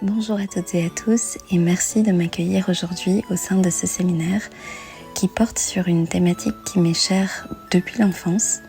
Bonjour à toutes et à tous et merci de m'accueillir aujourd'hui au sein de ce séminaire qui porte sur une thématique qui m'est chère depuis l'enfance,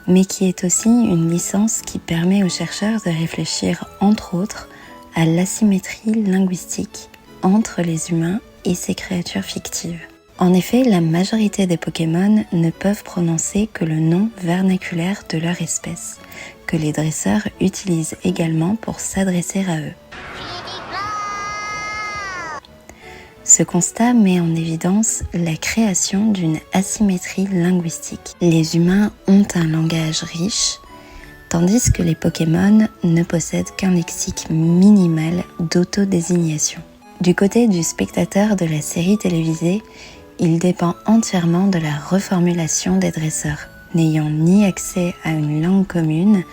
mais qui est aussi une licence qui permet aux chercheurs de réfléchir entre autres à l'asymétrie linguistique entre les humains et ces créatures fictives. En effet, la majorité des Pokémon ne peuvent prononcer que le nom vernaculaire de leur espèce, que les dresseurs utilisent également pour s'adresser à eux. Ce constat met en évidence la création d'une asymétrie linguistique. Les humains ont un langage riche, tandis que les Pokémon ne possèdent qu'un lexique minimal d'autodésignation. Du côté du spectateur de la série télévisée, il dépend entièrement de la reformulation des dresseurs, n'ayant ni accès à une langue commune,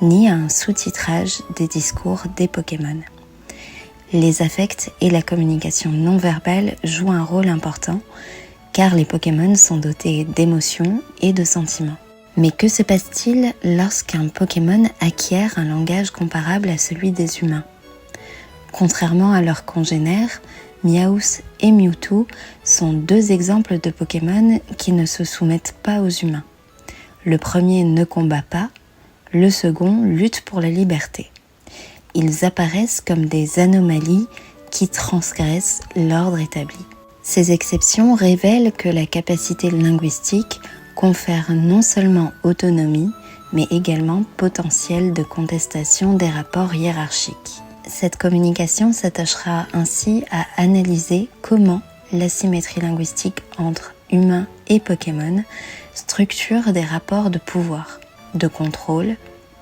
ni à un sous-titrage des discours des Pokémon. Les affects et la communication non verbale jouent un rôle important, car les Pokémon sont dotés d'émotions et de sentiments. Mais que se passe-t-il lorsqu'un Pokémon acquiert un langage comparable à celui des humains ? Contrairement à leurs congénères, Meowth et Mewtwo sont deux exemples de Pokémon qui ne se soumettent pas aux humains. Le premier ne combat pas, le second lutte pour la liberté. Ils apparaissent comme des anomalies qui transgressent l'ordre établi. Ces exceptions révèlent que la capacité linguistique confère non seulement autonomie, mais également potentiel de contestation des rapports hiérarchiques. Cette communication s'attachera ainsi à analyser comment l'asymétrie linguistique entre humains et Pokémon structure des rapports de pouvoir, de contrôle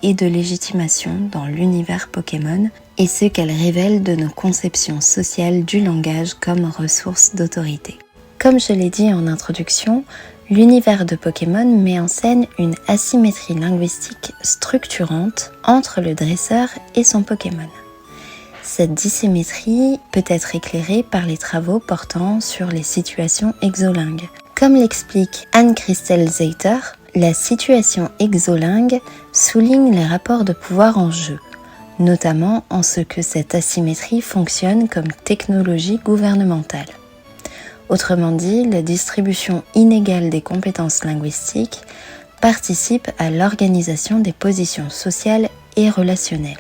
et de légitimation dans l'univers Pokémon et ce qu'elle révèle de nos conceptions sociales du langage comme ressource d'autorité. Comme je l'ai dit en introduction, l'univers de Pokémon met en scène une asymétrie linguistique structurante entre le dresseur et son Pokémon. Cette dissymétrie peut être éclairée par les travaux portant sur les situations exolingues. Comme l'explique Anne-Christelle Zeiter, la situation exolingue souligne les rapports de pouvoir en jeu, notamment en ce que cette asymétrie fonctionne comme technologie gouvernementale. Autrement dit, la distribution inégale des compétences linguistiques participe à l'organisation des positions sociales et relationnelles.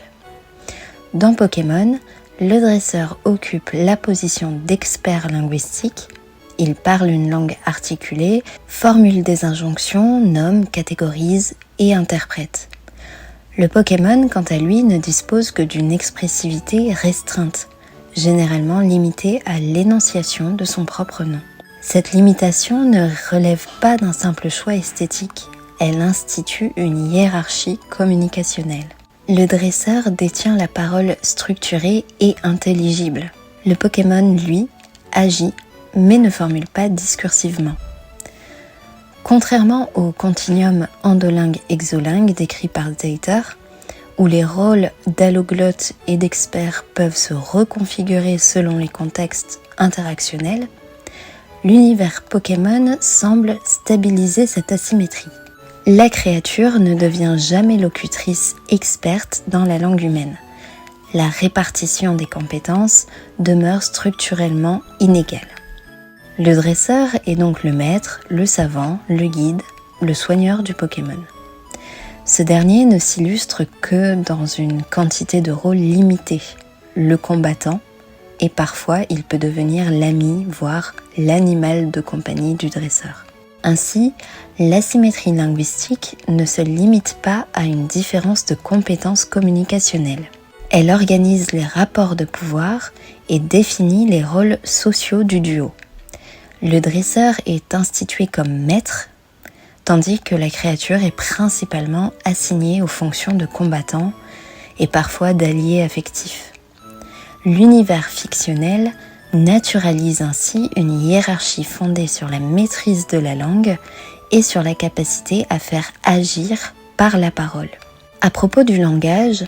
Dans Pokémon, le dresseur occupe la position d'expert linguistique. Il parle une langue articulée, formule des injonctions, nomme, catégorise et interprète. Le Pokémon, quant à lui, ne dispose que d'une expressivité restreinte, généralement limitée à l'énonciation de son propre nom. Cette limitation ne relève pas d'un simple choix esthétique, elle institue une hiérarchie communicationnelle. Le dresseur détient la parole structurée et intelligible. Le Pokémon, lui, agit, mais ne formule pas discursivement. Contrairement au continuum endolingue-exolingue décrit par Zeiter, où les rôles d'alloglotte et d'expert peuvent se reconfigurer selon les contextes interactionnels, l'univers Pokémon semble stabiliser cette asymétrie. La créature ne devient jamais locutrice experte dans la langue humaine. La répartition des compétences demeure structurellement inégale. Le dresseur est donc le maître, le savant, le guide, le soigneur du Pokémon. Ce dernier ne s'illustre que dans une quantité de rôles limitée, le combattant, et parfois il peut devenir l'ami, voire l'animal de compagnie du dresseur. Ainsi, l'asymétrie linguistique ne se limite pas à une différence de compétences communicationnelles. Elle organise les rapports de pouvoir et définit les rôles sociaux du duo. Le dresseur est institué comme maître, tandis que la créature est principalement assignée aux fonctions de combattant et parfois d'allié affectif. L'univers fictionnel naturalise ainsi une hiérarchie fondée sur la maîtrise de la langue et sur la capacité à faire agir par la parole. À propos du langage,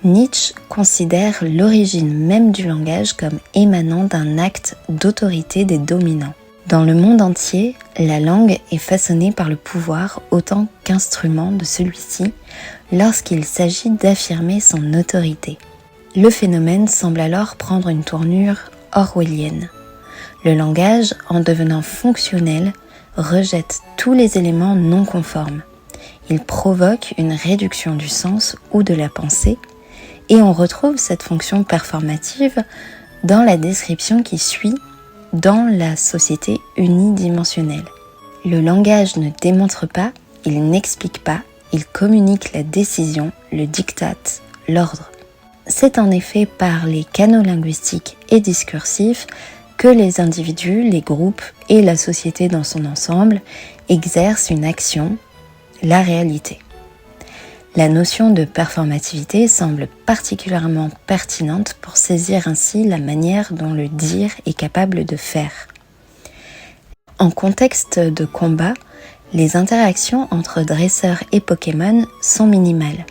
Nietzsche considère l'origine même du langage comme émanant d'un acte d'autorité des dominants. Dans le monde entier, la langue est façonnée par le pouvoir autant qu'instrument de celui-ci lorsqu'il s'agit d'affirmer son autorité. Le phénomène semble alors prendre une tournure orwellienne. Le langage, en devenant fonctionnel, rejette tous les éléments non conformes. Il provoque une réduction du sens ou de la pensée, et on retrouve cette fonction performative dans la description qui suit dans la société unidimensionnelle. Le langage ne démontre pas, il n'explique pas, il communique la décision, le diktat, l'ordre. C'est en effet par les canaux linguistiques et discursifs que les individus, les groupes et la société dans son ensemble exercent une action, la réalité. La notion de performativité semble particulièrement pertinente pour saisir ainsi la manière dont le dire est capable de faire. En contexte de combat, les interactions entre dresseurs et Pokémon sont minimales.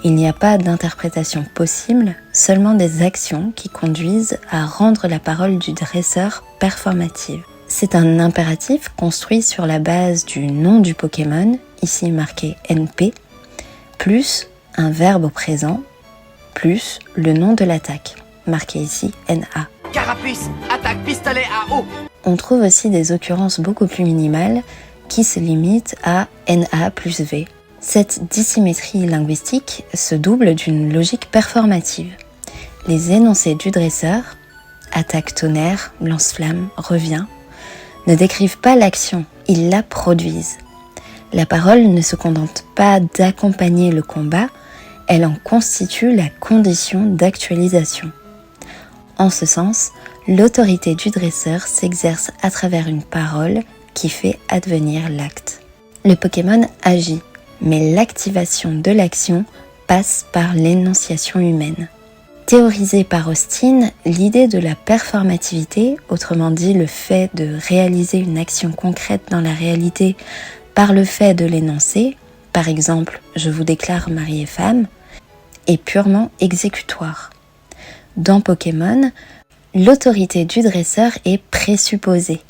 Il n'y a pas d'interprétation possible, seulement des actions qui conduisent à rendre la parole du dresseur performative. C'est un impératif construit sur la base du nom du Pokémon, ici marqué NP, plus un verbe au présent, plus le nom de l'attaque, marqué ici NA. Carapuce, attaque, pistolet à eau. On trouve aussi des occurrences beaucoup plus minimales qui se limitent à NA plus V. Cette dissymétrie linguistique se double d'une logique performative. Les énoncés du dresseur, attaque tonnerre, lance-flamme, revient, ne décrivent pas l'action, ils la produisent. La parole ne se contente pas d'accompagner le combat, elle en constitue la condition d'actualisation. En ce sens, l'autorité du dresseur s'exerce à travers une parole qui fait advenir l'acte. Le Pokémon agit, mais l'activation de l'action passe par l'énonciation humaine. Théorisée par Austin, l'idée de la performativité, autrement dit le fait de réaliser une action concrète dans la réalité par le fait de l'énoncer, par exemple « je vous déclare mari et femme », est purement exécutoire. Dans Pokémon, l'autorité du dresseur est présupposée.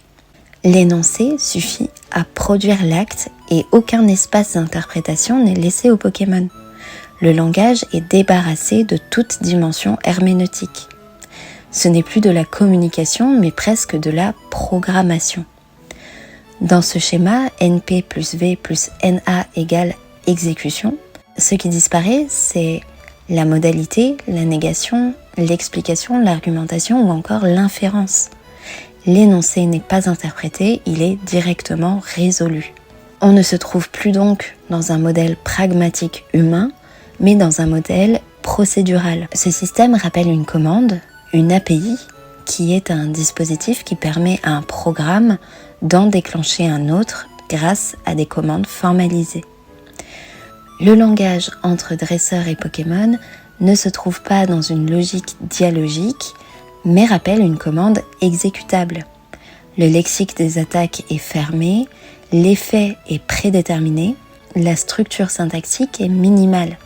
L'énoncé suffit à produire l'acte et aucun espace d'interprétation n'est laissé au Pokémon. Le langage est débarrassé de toute dimension herméneutique. Ce n'est plus de la communication, mais presque de la programmation. Dans ce schéma, NP plus V plus NA égale exécution, ce qui disparaît, c'est la modalité, la négation, l'explication, l'argumentation ou encore l'inférence. L'énoncé n'est pas interprété, il est directement résolu. On ne se trouve plus donc dans un modèle pragmatique humain, mais dans un modèle procédural. Ce système rappelle une commande, une API, qui est un dispositif qui permet à un programme d'en déclencher un autre grâce à des commandes formalisées. Le langage entre dresseurs et Pokémon ne se trouve pas dans une logique dialogique, mais rappelle une commande exécutable. Le lexique des attaques est fermé, l'effet est prédéterminé, la structure syntaxique est minimale.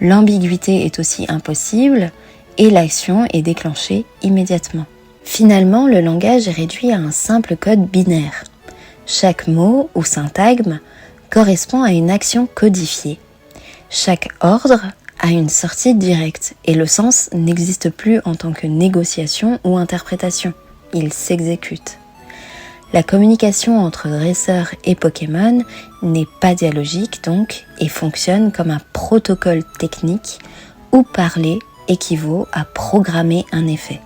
L'ambiguïté est aussi impossible et l'action est déclenchée immédiatement. Finalement, le langage est réduit à un simple code binaire. Chaque mot ou syntagme correspond à une action codifiée. Chaque ordre a une sortie directe et le sens n'existe plus en tant que négociation ou interprétation. Il s'exécute. La communication entre dresseurs et Pokémon n'est pas dialogique donc et fonctionne comme un protocole technique où parler équivaut à programmer un effet.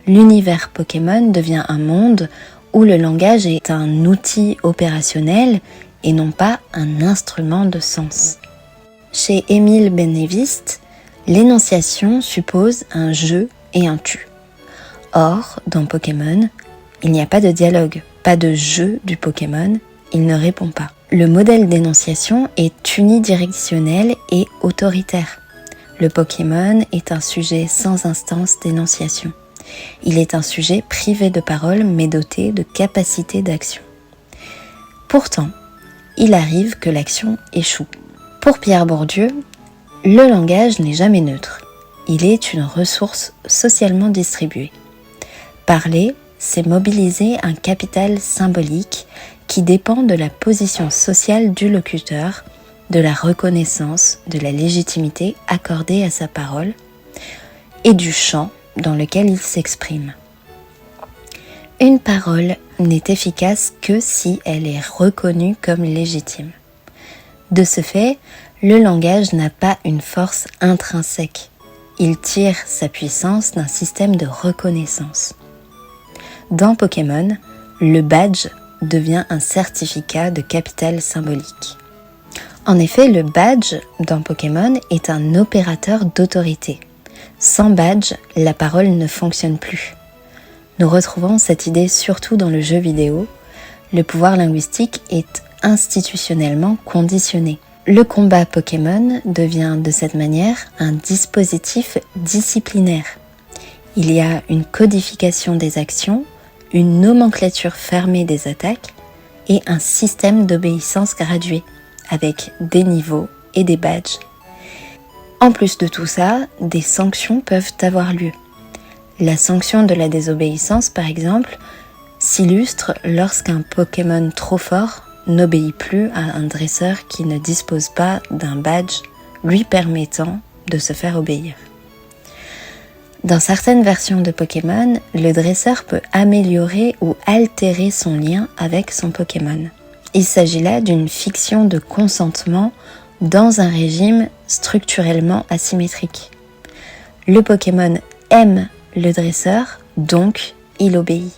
L'univers Pokémon devient un monde où le langage est un outil opérationnel et non pas un instrument de sens. Chez Émile Beneviste, l'énonciation suppose un je et un tu. Or, dans Pokémon, il n'y a pas de dialogue, pas de je du Pokémon, il ne répond pas. Le modèle d'énonciation est unidirectionnel et autoritaire. Le Pokémon est un sujet sans instance d'énonciation. Il est un sujet privé de parole mais doté de capacité d'action. Pourtant, il arrive que l'action échoue. Pour Pierre Bourdieu, le langage n'est jamais neutre. Il est une ressource socialement distribuée. Parler, c'est mobiliser un capital symbolique qui dépend de la position sociale du locuteur, de la reconnaissance, de la légitimité accordée à sa parole, et du champ dans lequel il s'exprime. Une parole n'est efficace que si elle est reconnue comme légitime. De ce fait, le langage n'a pas une force intrinsèque. Il tire sa puissance d'un système de reconnaissance. Dans Pokémon, le badge devient un certificat de capital symbolique. En effet, le badge dans Pokémon est un opérateur d'autorité. Sans badge, la parole ne fonctionne plus. Nous retrouvons cette idée surtout dans le jeu vidéo. Le pouvoir linguistique est institutionnellement conditionné. Le combat Pokémon devient de cette manière un dispositif disciplinaire. Il y a une codification des actions, une nomenclature fermée des attaques et un système d'obéissance graduée, avec des niveaux et des badges. En plus de tout ça, des sanctions peuvent avoir lieu. La sanction de la désobéissance, par exemple, s'illustre lorsqu'un Pokémon trop fort n'obéit plus à un dresseur qui ne dispose pas d'un badge lui permettant de se faire obéir. Dans certaines versions de Pokémon, le dresseur peut améliorer ou altérer son lien avec son Pokémon. Il s'agit là d'une fiction de consentement dans un régime structurellement asymétrique. Le Pokémon aime le dresseur, donc il obéit.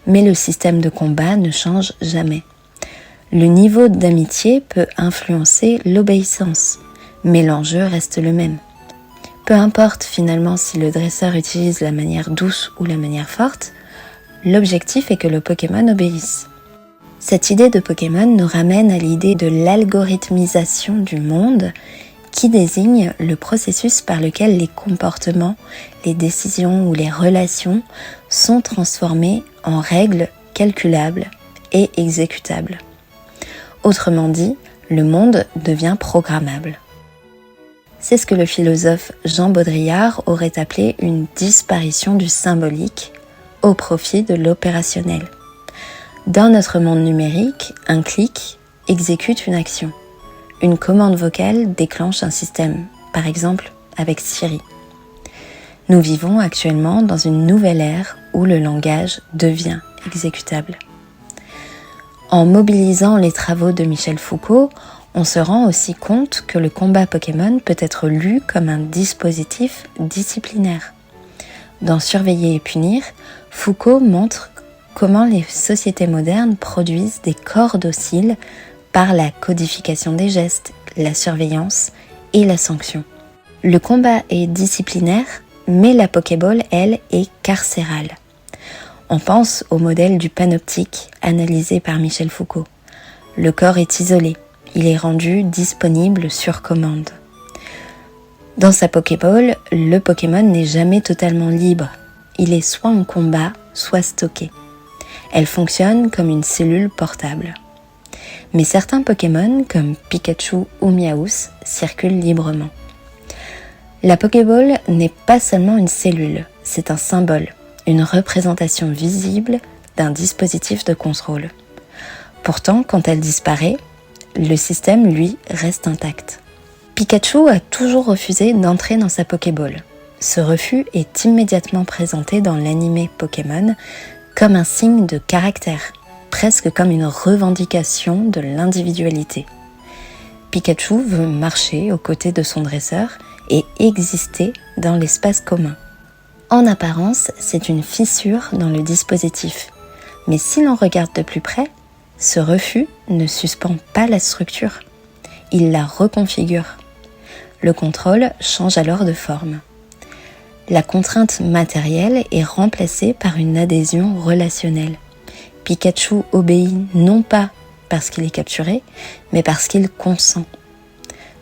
Mais le système de combat ne change jamais. Le niveau d'amitié peut influencer l'obéissance, mais l'enjeu reste le même. Peu importe finalement si le dresseur utilise la manière douce ou la manière forte, l'objectif est que le Pokémon obéisse. Cette idée de Pokémon nous ramène à l'idée de l'algorithmisation du monde qui désigne le processus par lequel les comportements, les décisions ou les relations sont transformés en règles calculables et exécutables. Autrement dit, le monde devient programmable. C'est ce que le philosophe Jean Baudrillard aurait appelé une disparition du symbolique au profit de l'opérationnel. Dans notre monde numérique, un clic exécute une action. Une commande vocale déclenche un système, par exemple avec Siri. Nous vivons actuellement dans une nouvelle ère où le langage devient exécutable. En mobilisant les travaux de Michel Foucault, on se rend aussi compte que le combat Pokémon peut être lu comme un dispositif disciplinaire. Dans Surveiller et punir, Foucault montre comment les sociétés modernes produisent des corps dociles par la codification des gestes, la surveillance et la sanction. Le combat est disciplinaire, mais la Pokéball, elle, est carcérale. On pense au modèle du panoptique analysé par Michel Foucault. Le corps est isolé, il est rendu disponible sur commande. Dans sa Pokéball, le Pokémon n'est jamais totalement libre. Il est soit en combat, soit stocké. Elle fonctionne comme une cellule portable. Mais certains Pokémon, comme Pikachu ou Miaous, circulent librement. La Pokéball n'est pas seulement une cellule, c'est un symbole, une représentation visible d'un dispositif de contrôle. Pourtant, quand elle disparaît, le système, lui, reste intact. Pikachu a toujours refusé d'entrer dans sa Pokéball. Ce refus est immédiatement présenté dans l'animé Pokémon comme un signe de caractère, presque comme une revendication de l'individualité. Pikachu veut marcher aux côtés de son dresseur et exister dans l'espace commun. En apparence, c'est une fissure dans le dispositif, mais si l'on regarde de plus près, ce refus ne suspend pas la structure, il la reconfigure. Le contrôle change alors de forme. La contrainte matérielle est remplacée par une adhésion relationnelle. Pikachu obéit non pas parce qu'il est capturé, mais parce qu'il consent.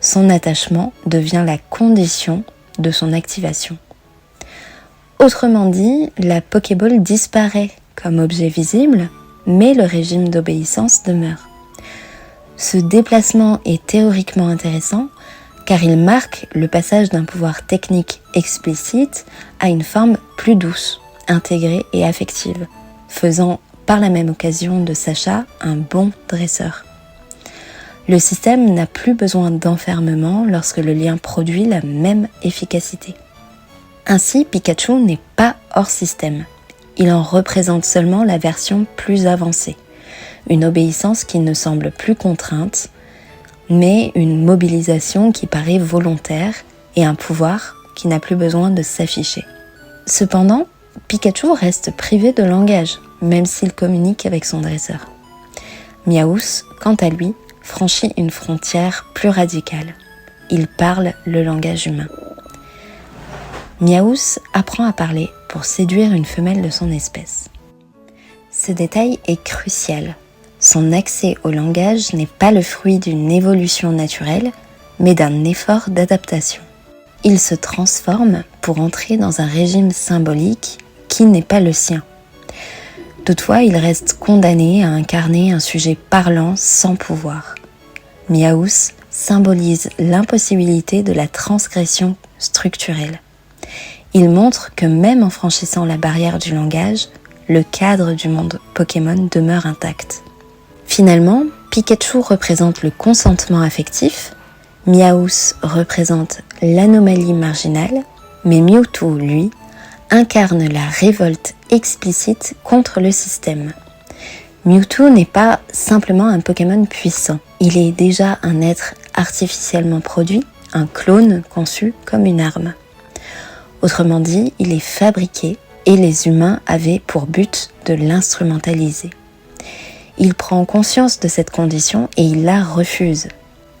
Son attachement devient la condition de son activation. Autrement dit, la Pokéball disparaît comme objet visible, mais le régime d'obéissance demeure. Ce déplacement est théoriquement intéressant car il marque le passage d'un pouvoir technique explicite à une forme plus douce, intégrée et affective, faisant par la même occasion de Sacha un bon dresseur. Le système n'a plus besoin d'enfermement lorsque le lien produit la même efficacité. Ainsi, Pikachu n'est pas hors système. Il en représente seulement la version plus avancée. Une obéissance qui ne semble plus contrainte, mais une mobilisation qui paraît volontaire et un pouvoir qui n'a plus besoin de s'afficher. Cependant, Pikachu reste privé de langage, même s'il communique avec son dresseur. Miaouss, quant à lui, franchit une frontière plus radicale. Il parle le langage humain. Miaouss apprend à parler pour séduire une femelle de son espèce. Ce détail est crucial. Son accès au langage n'est pas le fruit d'une évolution naturelle, mais d'un effort d'adaptation. Il se transforme pour entrer dans un régime symbolique qui n'est pas le sien. Toutefois, il reste condamné à incarner un sujet parlant sans pouvoir. Miaouss symbolise l'impossibilité de la transgression structurelle. Il montre que même en franchissant la barrière du langage, le cadre du monde Pokémon demeure intact. Finalement, Pikachu représente le consentement affectif, Miaouss représente l'anomalie marginale, mais Mewtwo, lui, incarne la révolte explicite contre le système. Mewtwo n'est pas simplement un Pokémon puissant, il est déjà un être artificiellement produit, un clone conçu comme une arme. Autrement dit, il est fabriqué et les humains avaient pour but de l'instrumentaliser. Il prend conscience de cette condition et il la refuse.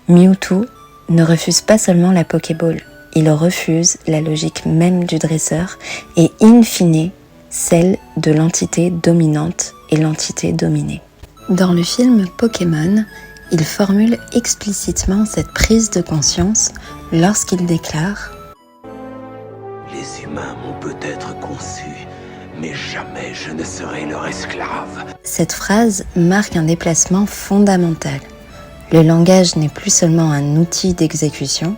Mewtwo ne refuse pas seulement la Pokéball, il refuse la logique même du dresseur et in fine celle de l'entité dominante et l'entité dominée. Dans le film Pokémon, il formule explicitement cette prise de conscience lorsqu'il déclare « Les humains m'ont peut-être conçu, mais jamais je ne serai leur esclave. » Cette phrase marque un déplacement fondamental. Le langage n'est plus seulement un outil d'exécution,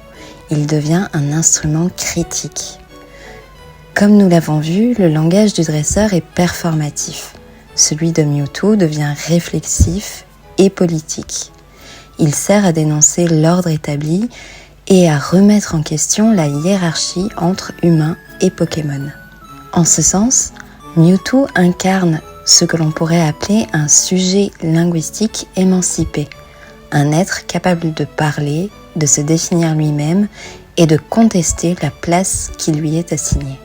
il devient un instrument critique. Comme nous l'avons vu, le langage du dresseur est performatif. Celui de Mewtwo devient réflexif et politique. Il sert à dénoncer l'ordre établi et à remettre en question la hiérarchie entre humains et Pokémon. En ce sens, Mewtwo incarne ce que l'on pourrait appeler un sujet linguistique émancipé, un être capable de parler, de se définir lui-même et de contester la place qui lui est assignée.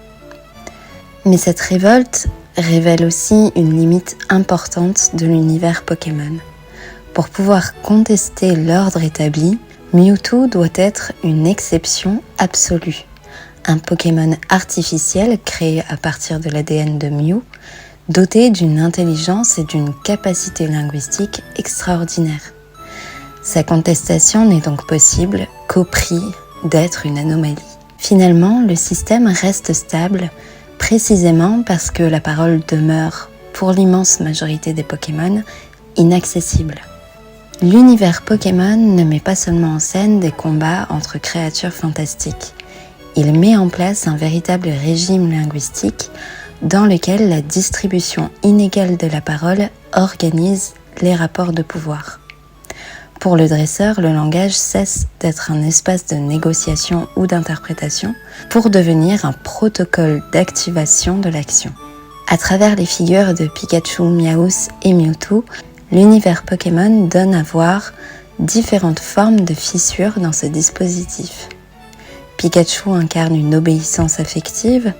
Mais cette révolte révèle aussi une limite importante de l'univers Pokémon. Pour pouvoir contester l'ordre établi, Mewtwo doit être une exception absolue. Un Pokémon artificiel créé à partir de l'ADN de Mew, doté d'une intelligence et d'une capacité linguistique extraordinaires. Sa contestation n'est donc possible qu'au prix d'être une anomalie. Finalement, le système reste stable, précisément parce que la parole demeure, pour l'immense majorité des Pokémon, inaccessible. L'univers Pokémon ne met pas seulement en scène des combats entre créatures fantastiques. Il met en place un véritable régime linguistique dans lequel la distribution inégale de la parole organise les rapports de pouvoir. Pour le dresseur, le langage cesse d'être un espace de négociation ou d'interprétation pour devenir un protocole d'activation de l'action. À travers les figures de Pikachu, Miaouss et Mewtwo, l'univers Pokémon donne à voir différentes formes de fissures dans ce dispositif. Pikachu incarne une obéissance affective,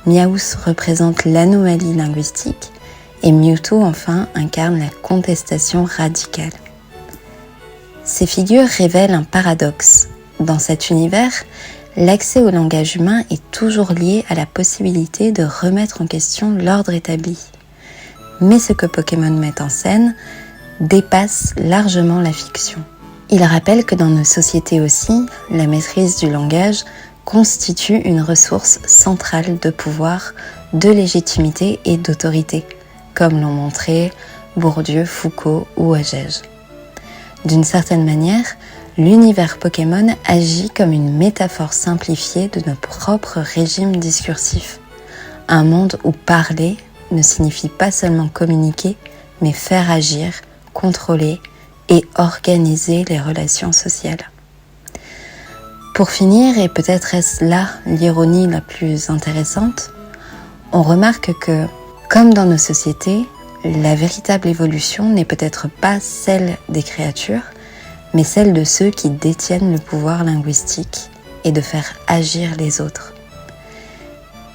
Miaouss représente l'anomalie linguistique et Mewtwo enfin incarne la contestation radicale. Ces figures révèlent un paradoxe. Dans cet univers, l'accès au langage humain est toujours lié à la possibilité de remettre en question l'ordre établi. Mais ce que Pokémon met en scène dépasse largement la fiction. Il rappelle que dans nos sociétés aussi, la maîtrise du langage constitue une ressource centrale de pouvoir, de légitimité et d'autorité, comme l'ont montré Bourdieu, Foucault ou Agege. D'une certaine manière, l'univers Pokémon agit comme une métaphore simplifiée de nos propres régimes discursifs. Un monde où parler ne signifie pas seulement communiquer, mais faire agir, contrôler et organiser les relations sociales. Pour finir, et peut-être est-ce là l'ironie la plus intéressante, on remarque que, comme dans nos sociétés, la véritable évolution n'est peut-être pas celle des créatures, mais celle de ceux qui détiennent le pouvoir linguistique et de faire agir les autres.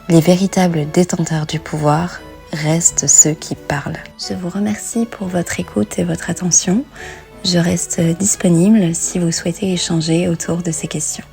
Les véritables détenteurs du pouvoir restent ceux qui parlent. Je vous remercie pour votre écoute et votre attention. Je reste disponible si vous souhaitez échanger autour de ces questions.